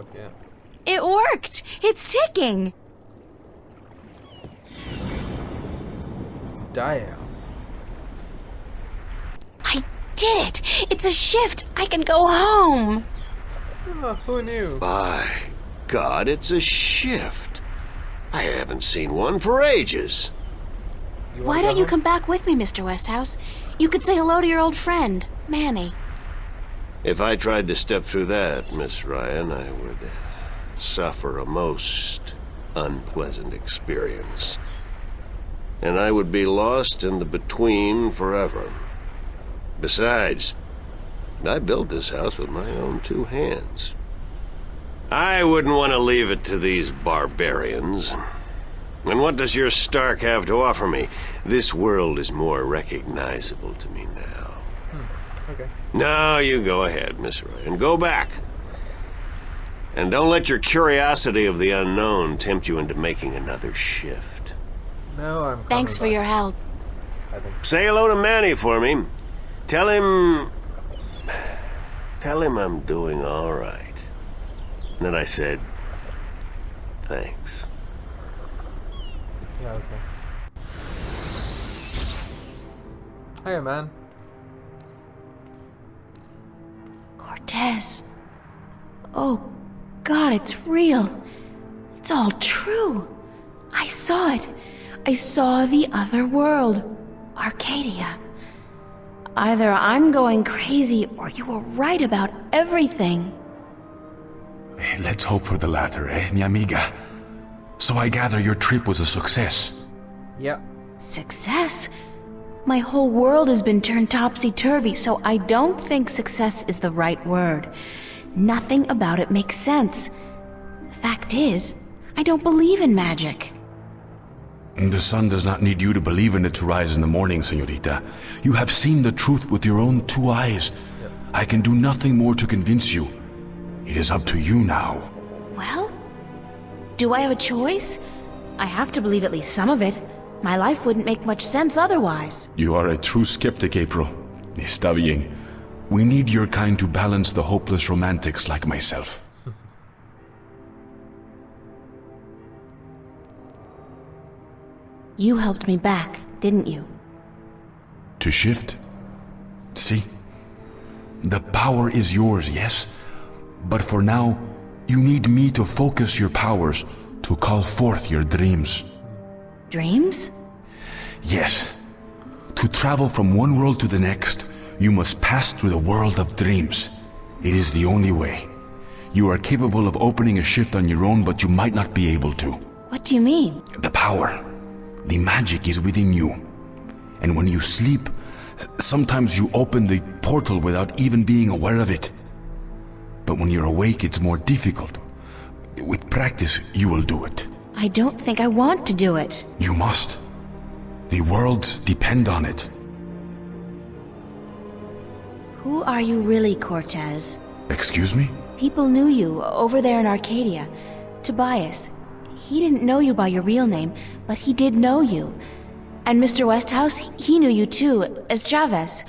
fuck yeah. It worked! It's ticking! Damn. I did it! It's a shift! I can go home! Oh, who knew? By God, it's a shift. I haven't seen one for ages. Why don't you come back with me, Mr. Westhouse? You could say hello to your old friend, Manny. If I tried to step through that, Miss Ryan, I would suffer a most unpleasant experience. And I would be lost in the between forever. Besides, I built this house with my own 2 hands. I wouldn't want to leave it to these barbarians. And what does your Stark have to offer me? This world is more recognizable to me now. Okay. Now you go ahead, Miss Ryan. Go back. And don't let your curiosity of the unknown tempt you into making another shift. No, I'm Thanks for your help. I think. Say hello to Manny for me. Tell him I'm doing all right. And then I said, thanks. Yeah, okay. Hey, man. Cortez. Oh, God, it's real. It's all true. I saw it. I saw the other world. Arcadia. Either I'm going crazy or you were right about everything. Let's hope for the latter, mi amiga? So I gather your trip was a success. Yep. Success? My whole world has been turned topsy-turvy, so I don't think success is the right word. Nothing about it makes sense. The fact is, I don't believe in magic. The sun does not need you to believe in it to rise in the morning, señorita. You have seen the truth with your own 2 eyes. Yep. I can do nothing more to convince you. It is up to you now. Well, do I have a choice? I have to believe at least some of it. My life wouldn't make much sense otherwise. You are a true skeptic, April. Está bien. We need your kind to balance the hopeless romantics like myself. You helped me back, didn't you? To shift? See? The power is yours, yes? But for now, you need me to focus your powers to call forth your dreams. Dreams? Yes. To travel from one world to the next, you must pass through the world of dreams. It is the only way. You are capable of opening a shift on your own, but you might not be able to. What do you mean? The power. The magic is within you. And when you sleep, sometimes you open the portal without even being aware of it. But when you're awake, it's more difficult. With practice, you will do it. I don't think I want to do it. You must. The worlds depend on it. Who are you really, Cortez? Excuse me? People knew you over there in Arcadia. Tobias. He didn't know you by your real name, but he did know you. And Mr. Westhouse, he knew you too, as Chavez,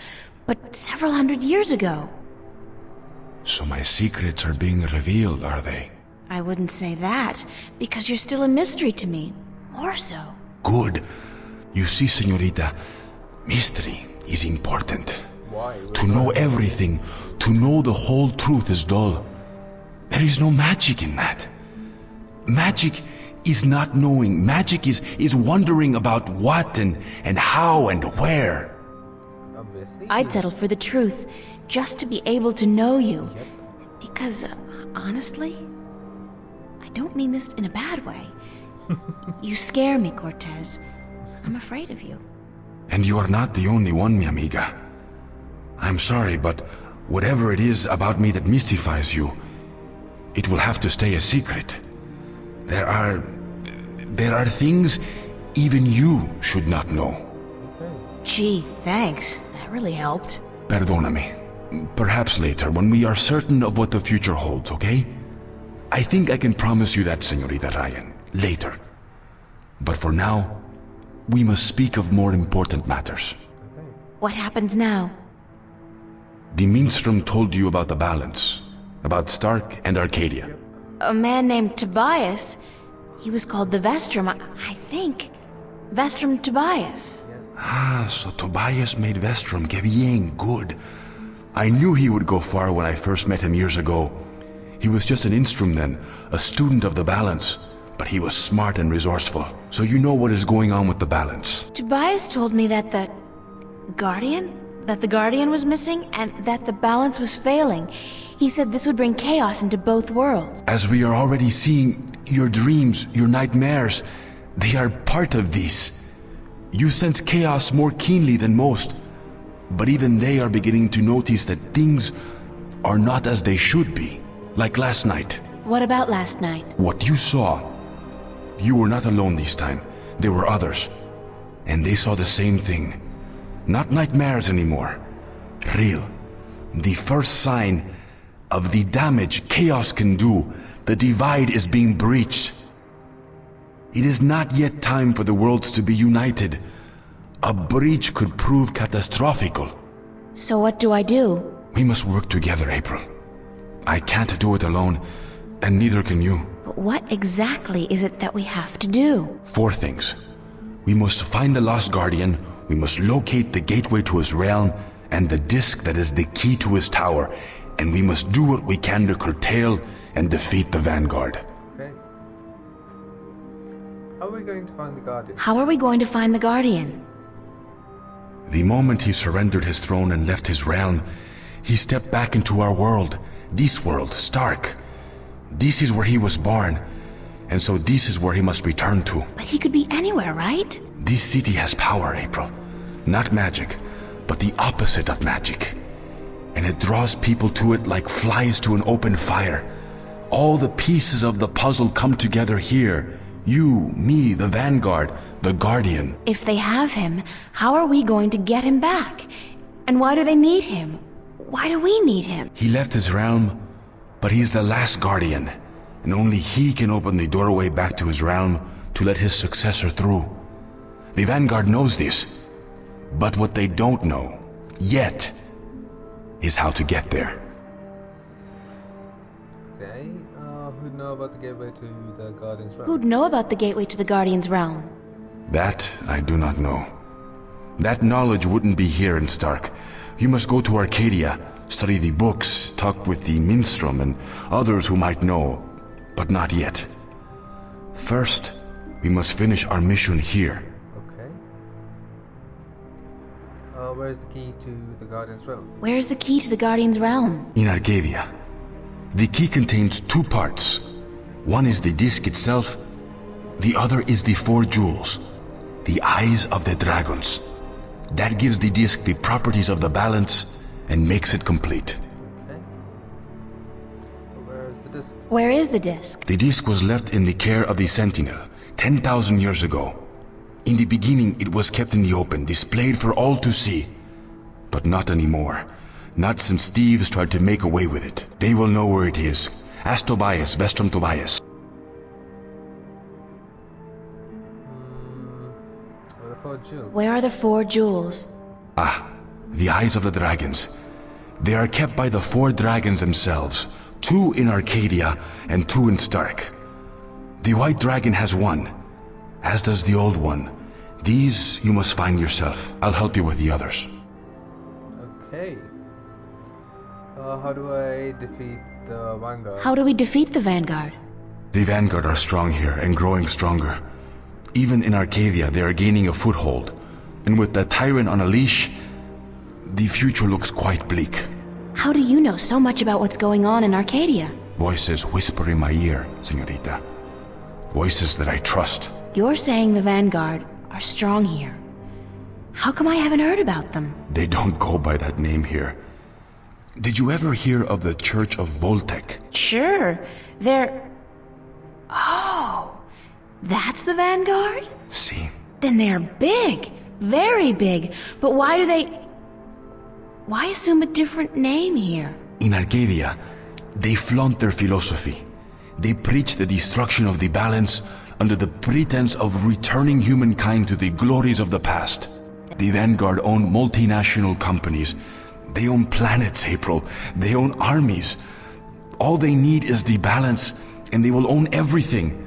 but several hundred years ago. So my secrets are being revealed, are they? I wouldn't say that, because you're still a mystery to me. More so. Good. You see, señorita, mystery is important. Why? To know everything, to know the whole truth is dull. There is no magic in that. Magic is not knowing. Magic is wondering about what and how and where. Obviously. I'd settle for the truth, just to be able to know you. Yep. Because, honestly, I don't mean this in a bad way. You scare me, Cortez. I'm afraid of you. And you are not the only one, mi amiga. I'm sorry, but whatever it is about me that mystifies you, it will have to stay a secret. There are things even you should not know. Okay. Gee, thanks. That really helped. Perdóname. Perhaps later, when we are certain of what the future holds, okay? I think I can promise you that, Señorita Ryan. Later. But for now, we must speak of more important matters. Okay. What happens now? The minstrel told you about the balance, about Stark and Arcadia. Yep. a man named Tobias. He was called the Vestrum, I think. Vestrum Tobias. Ah, so Tobias made Vestrum. Que bien, good. I knew he would go far when I first met him years ago. He was just an instrument then, a student of the balance. But he was smart and resourceful. So you know what is going on with the balance. Tobias told me that the Guardian was missing and that the balance was failing. He said this would bring chaos into both worlds. As we are already seeing, your dreams, your nightmares, they are part of these. You sense chaos more keenly than most. But even they are beginning to notice that things are not as they should be. Like last night. What about last night? What you saw, you were not alone this time. There were others. And they saw the same thing. Not nightmares anymore. Real. The first sign of the damage chaos can do. The divide is being breached. It is not yet time for the worlds to be united. A breach could prove catastrophical. So what do I do? We must work together, April. I can't do it alone, and neither can you. But what exactly is it that we have to do? 4 things. We must find the lost guardian, we must locate the gateway to his realm, and the disc that is the key to his tower, and we must do what we can to curtail and defeat the Vanguard. Okay. How are we going to find the Guardian? How are we going to find the Guardian? The moment he surrendered his throne and left his realm, he stepped back into our world, this world, Stark. This is where he was born, and so this is where he must return to. But he could be anywhere, right? This city has power, April. Not magic, but the opposite of magic. And it draws people to it like flies to an open fire. All the pieces of the puzzle come together here. You, me, the Vanguard, the Guardian. If they have him, how are we going to get him back? And why do they need him? Why do we need him? He left his realm, but he's the last Guardian. And only he can open the doorway back to his realm to let his successor through. The Vanguard knows this. But what they don't know, yet, is how to get there. Okay. Who'd know about the gateway to the Guardian's realm? Who'd know about the gateway to the Guardian's realm? That I do not know. That knowledge wouldn't be here in Stark. You must go to Arcadia, study the books, talk with the minstrel and others who might know, but not yet. First, we must finish our mission here. Okay. Where's the key to the Guardian's realm? Where's the key to the Guardian's realm? In Arcadia. The key contains 2 parts. One is the disc itself, the other is the 4 jewels, the eyes of the dragons. That gives the disc the properties of the balance and makes it complete. Okay. Where is the disc? Where is the disc? The disc was left in the care of the Sentinel 10,000 years ago. In the beginning, it was kept in the open, displayed for all to see. But not anymore. Not since thieves tried to make away with it. They will know where it is. Ask Tobias, Vestrum Tobias. Where are the 4 jewels? Where are the 4 jewels? Ah, the eyes of the dragons. They are kept by the 4 dragons themselves. 2 in Arcadia and 2 in Stark. The white dragon has 1, as does the old one. These you must find yourself. I'll help you with the others. Okay. How do I defeat the Vanguard? How do we defeat the Vanguard? The Vanguard are strong here and growing stronger. Even in Arcadia, they are gaining a foothold. And with the tyrant on a leash, the future looks quite bleak. How do you know so much about what's going on in Arcadia? Voices whisper in my ear, señorita. Voices that I trust. You're saying the Vanguard are strong here. How come I haven't heard about them? They don't go by that name here. Did you ever hear of the Church of Voltec? Sure, they're... Oh, that's the Vanguard? See? Then they're big, very big. But why do they... Why assume a different name here? In Arcadia, they flaunt their philosophy. They preach the destruction of the balance under the pretense of returning humankind to the glories of the past. The Vanguard own multinational companies. They own planets, April. They own armies. All they need is the balance, and they will own everything.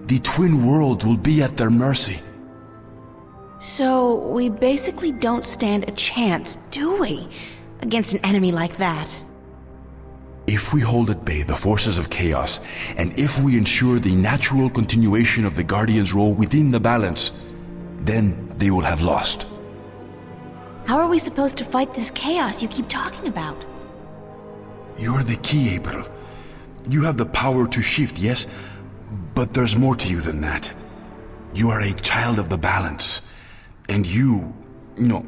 The twin worlds will be at their mercy. So, we basically don't stand a chance, do we? Against an enemy like that. If we hold at bay the forces of chaos, and if we ensure the natural continuation of the Guardian's role within the balance, then they will have lost. How are we supposed to fight this chaos you keep talking about? You're the key, April. You have the power to shift, yes, but there's more to you than that. You are a child of the balance, and no,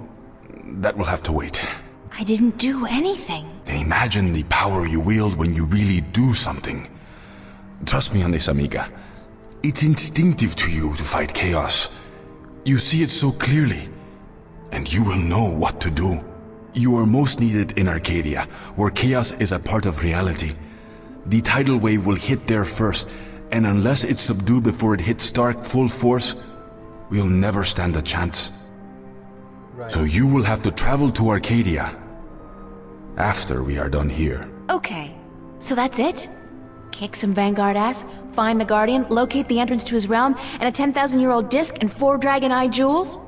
that will have to wait. I didn't do anything. Then imagine the power you wield when you really do something. Trust me on this, amiga. It's instinctive to you to fight chaos. You see it so clearly, and you will know what to do. You are most needed in Arcadia, where chaos is a part of reality. The tidal wave will hit there first, and unless it's subdued before it hits Stark full force, we'll never stand a chance. Right. So you will have to travel to Arcadia after we are done here. Okay, so that's it? Kick some Vanguard ass, find the Guardian, locate the entrance to his realm, and a 10,000-year-old disc and 4 Dragon Eye jewels?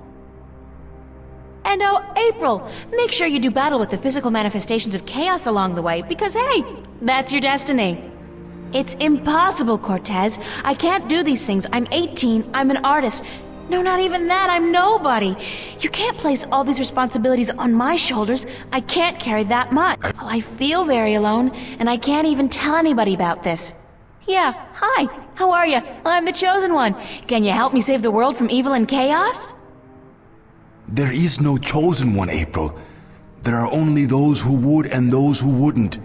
And oh, April, make sure you do battle with the physical manifestations of chaos along the way, because hey, that's your destiny. It's impossible, Cortez. I can't do these things. I'm 18, I'm an artist. No, not even that, I'm nobody. You can't place all these responsibilities on my shoulders. I can't carry that much. Well, I feel very alone, and I can't even tell anybody about this. Yeah, hi, how are you? I'm the Chosen One. Can you help me save the world from evil and chaos? There is no chosen one, April. There are only those who would and those who wouldn't.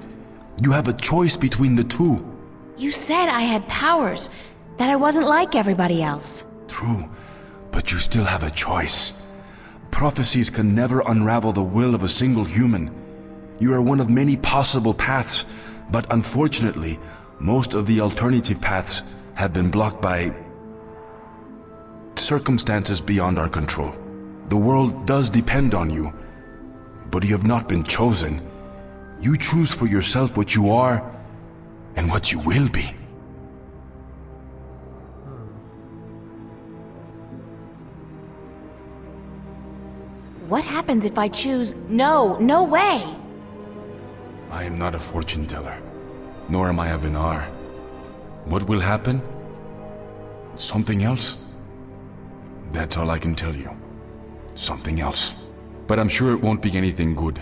You have a choice between the two. You said I had powers, that I wasn't like everybody else. True, but you still have a choice. Prophecies can never unravel the will of a single human. You are one of many possible paths, but unfortunately, most of the alternative paths have been blocked by circumstances beyond our control. The world does depend on you, but you have not been chosen. You choose for yourself what you are and what you will be. What happens if I choose no, no way? I am not a fortune teller, nor am I a Vinar. What will happen? Something else? That's all I can tell you. Something else. But I'm sure it won't be anything good.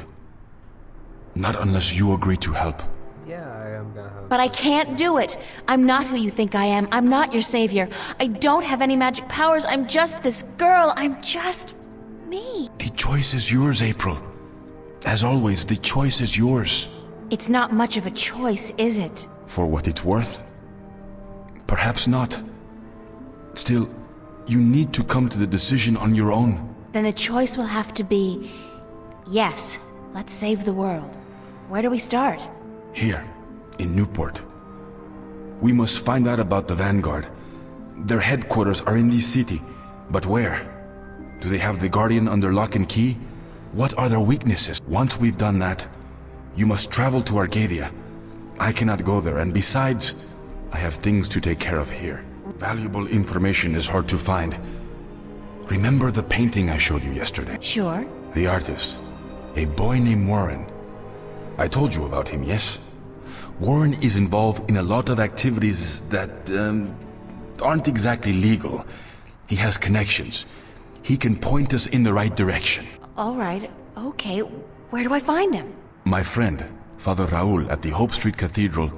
Not unless you agree to help. Yeah, I am gonna help. But I can't do it. I'm not who you think I am. I'm not your savior. I don't have any magic powers. I'm just this girl. I'm just me. The choice is yours, April. As always, the choice is yours. It's not much of a choice, is it? For what it's worth? Perhaps not. Still, you need to come to the decision on your own. Then the choice will have to be, yes, let's save the world. Where do we start? Here, in Newport. We must find out about the Vanguard. Their headquarters are in this city, but where? Do they have the Guardian under lock and key? What are their weaknesses? Once we've done that, you must travel to Arcadia. I cannot go there, and besides, I have things to take care of here. Valuable information is hard to find. Remember the painting I showed you yesterday? Sure. The artist, a boy named Warren. I told you about him, yes? Warren is involved in a lot of activities that aren't exactly legal. He has connections. He can point us in the right direction. All right, okay. Where do I find him? My friend, Father Raul at the Hope Street Cathedral,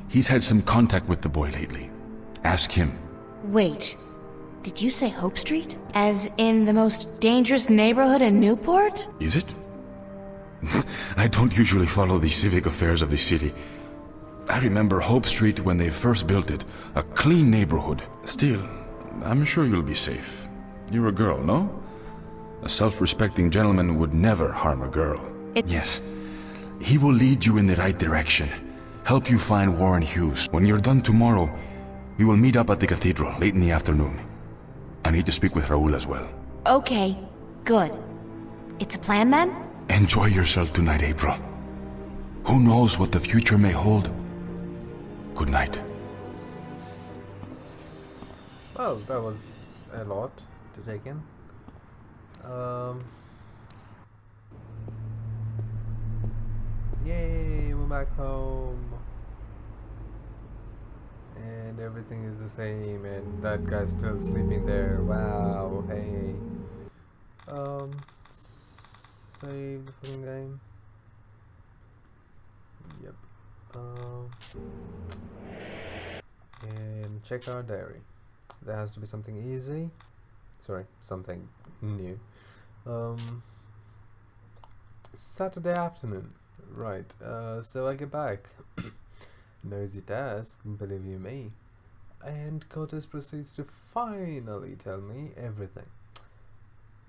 he's had some contact with the boy lately. Ask him. Wait, did you say Hope Street? As in the most dangerous neighborhood in Newport? Is it? I don't usually follow the civic affairs of the city. I remember Hope Street when they first built it, a clean neighborhood. Still, I'm sure you'll be safe. You're a girl, no? A self-respecting gentleman would never harm a girl. Yes. He will lead you in the right direction. Help you find Warren Hughes. When you're done tomorrow, we will meet up at the cathedral late in the afternoon. I need to speak with Raul as well. Okay, good. It's a plan then? Enjoy yourself tonight, April. Who knows what the future may hold? Good night. Well, that was a lot to take in. Yay, we're back home. And everything is the same, and that guy's still sleeping there. Wow, hey. Save the fucking game. Yep. And check our diary. There has to be something easy. Sorry, something new. Saturday afternoon. Right, so I get back. Nosy task, believe you me. And Curtis proceeds to finally tell me everything.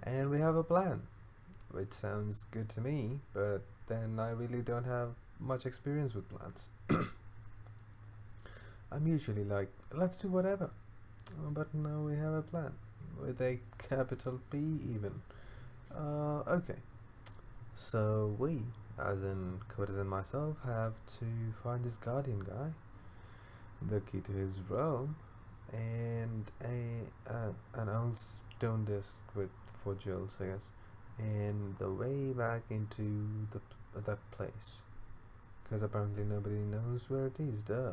And we have a plan, which sounds good to me, but then I really don't have much experience with plans. I'm usually like, let's do whatever. But now we have a plan, with a capital P even. Okay. So we, as in Curtis and myself, have to find this guardian guy, the key to his realm, and an old stone disc with 4 jewels, I guess, and the way back into that place, because apparently nobody knows where it is. Duh.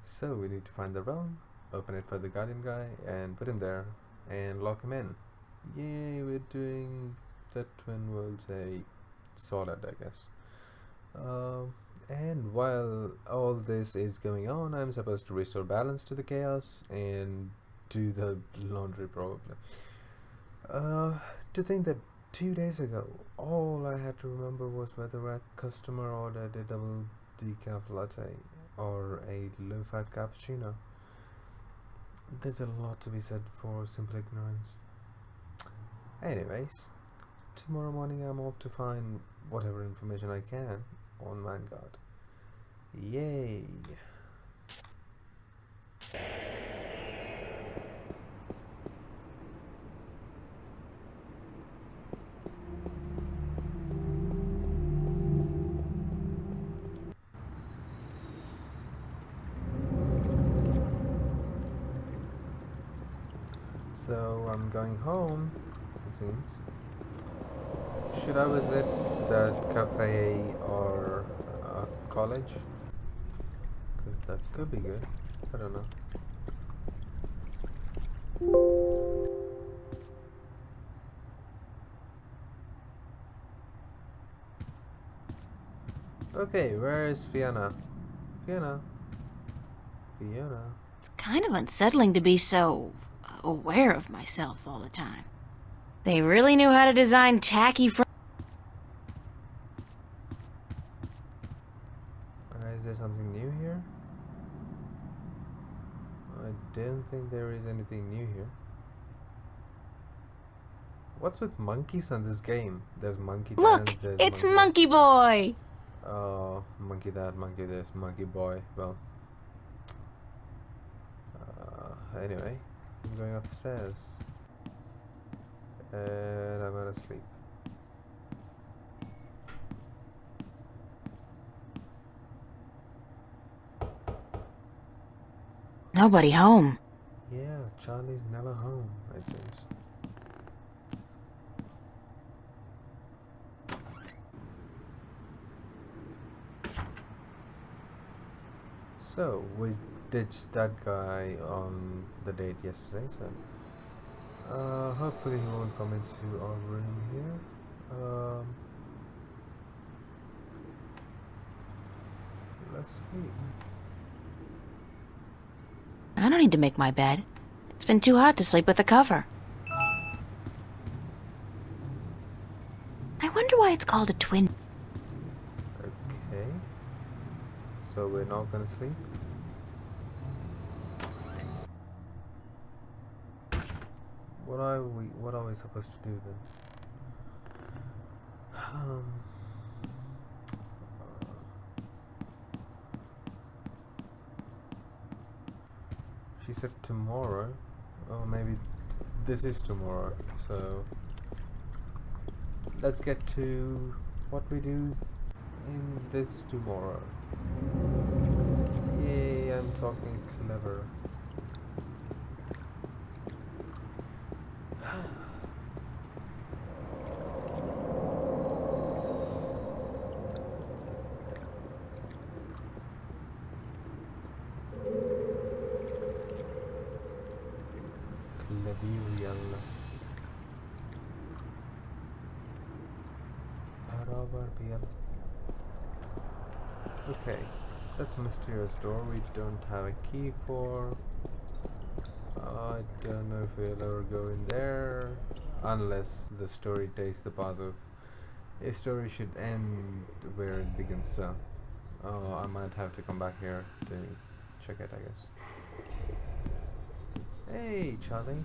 So we need to find the realm, open it for the guardian guy, and put him there, and lock him in. Yay, we're doing the Twin Worlds a solid, I guess. And while all this is going on, I'm supposed to restore balance to the chaos and do the laundry, probably. To think that 2 days ago, all I had to remember was whether a customer ordered a double decaf latte or a low-fat cappuccino. There's a lot to be said for simple ignorance. Anyways, tomorrow morning I'm off to find whatever information I can on Vanguard. Yay! So I'm going home, it seems. Should I visit that cafe or college? Because that could be good. I don't know. Okay, where is Fiona? Fiona? It's kind of unsettling to be so aware of myself all the time. They really knew how to design tacky Is there something new here? I don't think there is anything new here. What's with monkeys in this game? There's monkey Look, dance, there's it's monkey... Monkey Boy! Oh, monkey that, monkey this, monkey boy. Well, anyway, I'm going upstairs. And I'm gonna sleep. Nobody home. Yeah, Charlie's never home, it seems. So, we ditched that guy on the date yesterday, so hopefully he won't come into our room here. Let's see. I don't need to make my bed. It's been too hot to sleep with a cover. I wonder why it's called a twin. Okay. So we're not gonna sleep? What are we supposed to do then? She said tomorrow. Oh, maybe this is tomorrow. So let's get to what we do in this tomorrow. Yay, I'm talking clever. Medieval. Okay, that's a mysterious door we don't have a key for. I don't know if we'll ever go in there, unless the story takes the path of a story should end where it begins. So I might have to come back here to check it, I guess. Hey, Charlie.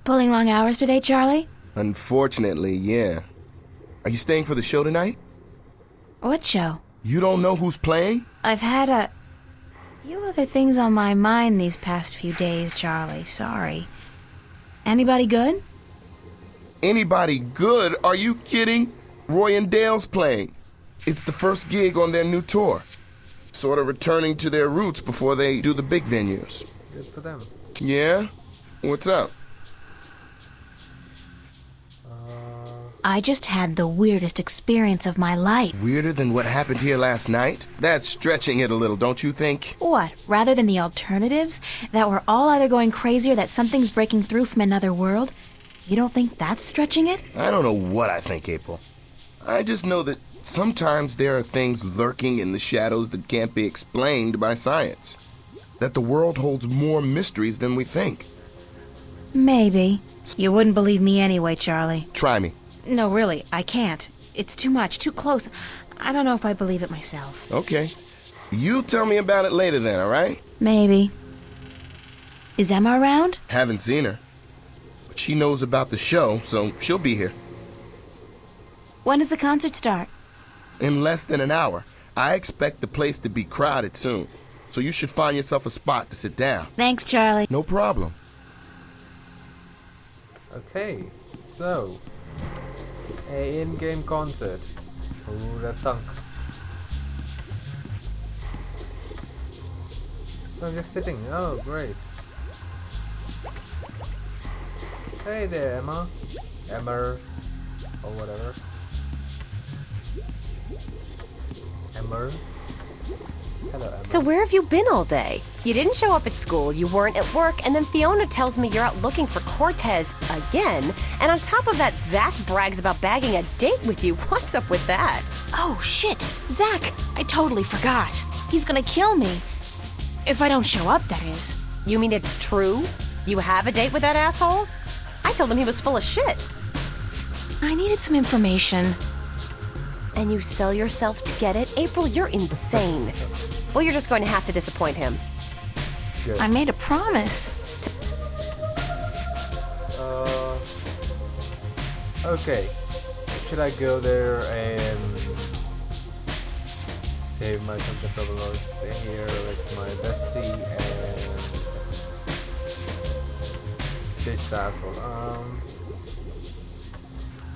Pulling long hours today, Charlie? Unfortunately, yeah. Are you staying for the show tonight? What show? You don't know who's playing? I've had a few other things on my mind these past few days, Charlie. Sorry. Anybody good? Anybody good? Are you kidding? Roy and Dale's playing. It's the first gig on their new tour. Sort of returning to their roots before they do the big venues. Good for them. Yeah? What's up? I just had the weirdest experience of my life. Weirder than what happened here last night? That's stretching it a little, don't you think? What, rather than the alternatives? That we're all either going crazy or that something's breaking through from another world? You don't think that's stretching it? I don't know what I think, April. I just know that sometimes there are things lurking in the shadows that can't be explained by science. That the world holds more mysteries than we think. Maybe. You wouldn't believe me anyway, Charlie. Try me. No, really, I can't. It's too much, too close. I don't know if I believe it myself. Okay. You tell me about it later then, all right? Maybe. Is Emma around? Haven't seen her. But she knows about the show, so she'll be here. When does the concert start? In less than an hour. I expect the place to be crowded soon. So you should find yourself a spot to sit down. Thanks, Charlie. No problem. Okay, so a in-game concert. Who'd have thunk? So I'm just sitting. Oh, great. Hey there, Emma. Emma, or whatever. Emma. Hello, Emma. So where have you been all day? You didn't show up at school, you weren't at work, and then Fiona tells me you're out looking for Cortez again. And on top of that, Zach brags about bagging a date with you. What's up with that? Oh, shit! Zach! I totally forgot. He's gonna kill me. If I don't show up, that is. You mean it's true? You have a date with that asshole? I told him he was full of shit. I needed some information. And you sell yourself to get it? April, you're insane. Well, you're just going to have to disappoint him. Good. I made a promise. Okay. Should I go there and save myself the trouble or stay here with my bestie and ditch the asshole?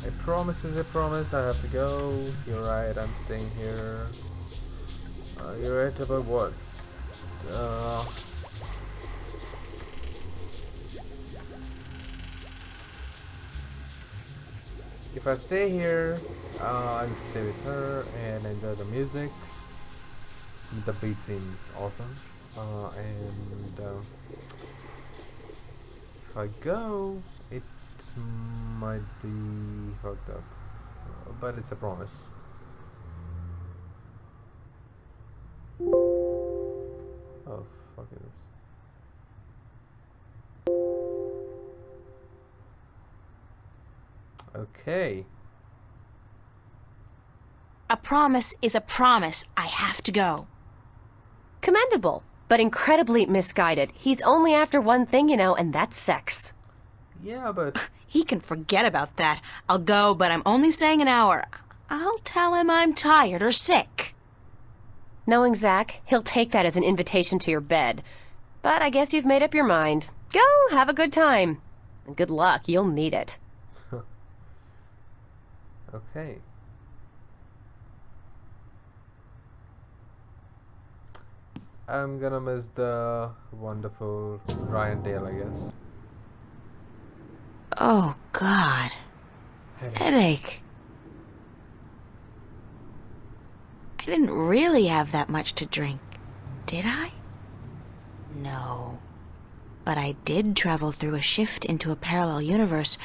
A promise is a promise. I have to go. You're right. I'm staying here. You're right about what? If I stay here, I'll stay with her and enjoy the music. The beat seems awesome. And if I go, it might be fucked up. But it's a promise. Oh, fuck it is. Okay. A promise is a promise. I have to go. Commendable, but incredibly misguided. He's only after one thing, you know, and that's sex. Yeah, but He can forget about that. I'll go, but I'm only staying an hour. I'll tell him I'm tired or sick. Knowing Zach, he'll take that as an invitation to your bed. But I guess you've made up your mind. Go, have a good time. And good luck, you'll need it. okay. I'm gonna miss the wonderful Ryan Dale, I guess. Oh, God. Headache. I didn't really have that much to drink, did I? No. But I did travel through a shift into a parallel universe,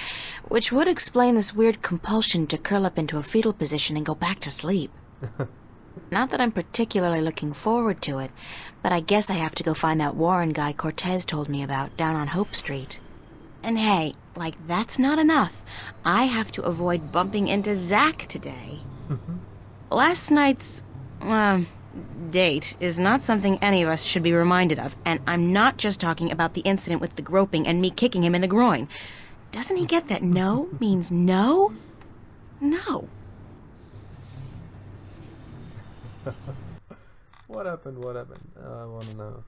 which would explain this weird compulsion to curl up into a fetal position and go back to sleep. Not that I'm particularly looking forward to it, but I guess I have to go find that Warren guy Cortez told me about down on Hope Street. And hey, like that's not enough. I have to avoid bumping into Zach today. Last night's, date is not something any of us should be reminded of, and I'm not just talking about the incident with the groping and me kicking him in the groin. Doesn't he get that no means no? No. What happened? What happened? I want to know.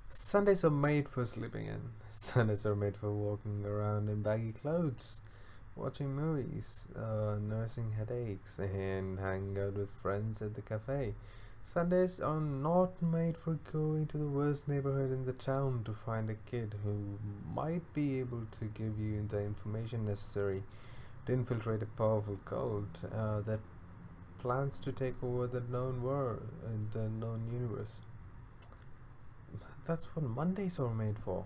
Sundays are made for sleeping in. Sundays are made for walking around in baggy clothes, watching movies, nursing headaches, and hanging out with friends at the cafe. Sundays are not made for going to the worst neighborhood in the town to find a kid who might be able to give you the information necessary to infiltrate a powerful cult that plans to take over the known world and the known universe. That's what Mondays are made for.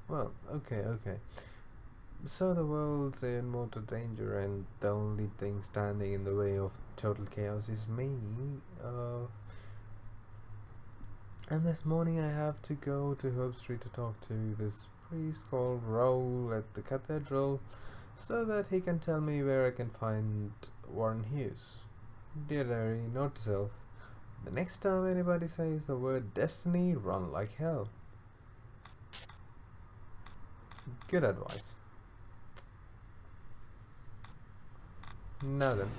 Well, okay. So the world's in mortal danger, and the only thing standing in the way of total chaos is me. And this morning I have to go to Hope Street to talk to this priest called Raoul at the cathedral, so that he can tell me where I can find Warren Hughes. Dear diary, note to self: the next time anybody says the word destiny, run like hell. Good advice. Now then.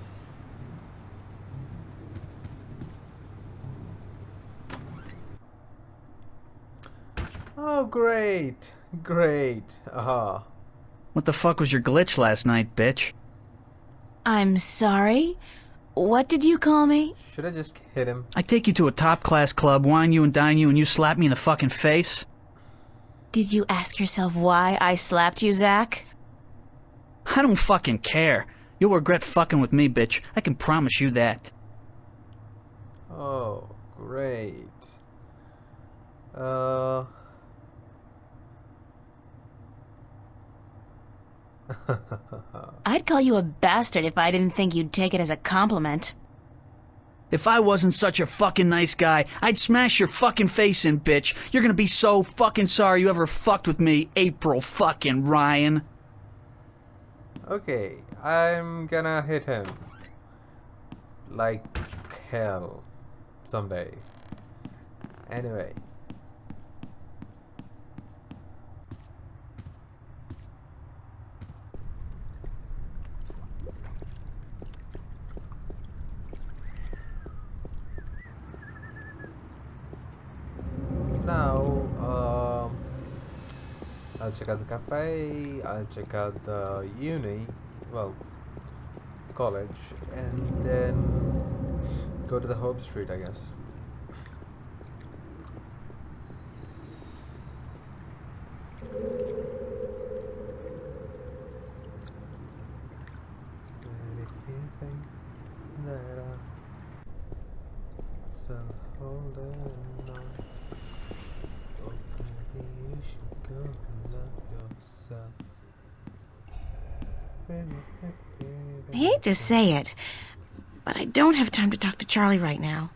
Oh, great. Aha. What the fuck was your glitch last night, bitch? I'm sorry? What did you call me? Should I just hit him? I take you to a top-class club, wine you and dine you, and you slap me in the fucking face? Did you ask yourself why I slapped you, Zach? I don't fucking care. You'll regret fucking with me, bitch. I can promise you that. Oh, great. I'd call you a bastard if I didn't think you'd take it as a compliment. If I wasn't such a fucking nice guy, I'd smash your fucking face in, bitch. You're gonna be so fucking sorry you ever fucked with me, April fucking Ryan. Okay, I'm gonna hit him. Like hell. Someday. Anyway. Now, I'll check out the cafe, I'll check out the uni, well, college, and then go to the Hope Street, I guess. And if you think that I'm still holding on, oh baby, you should go and love yourself. I hate to say it, but I don't have time to talk to Charlie right now.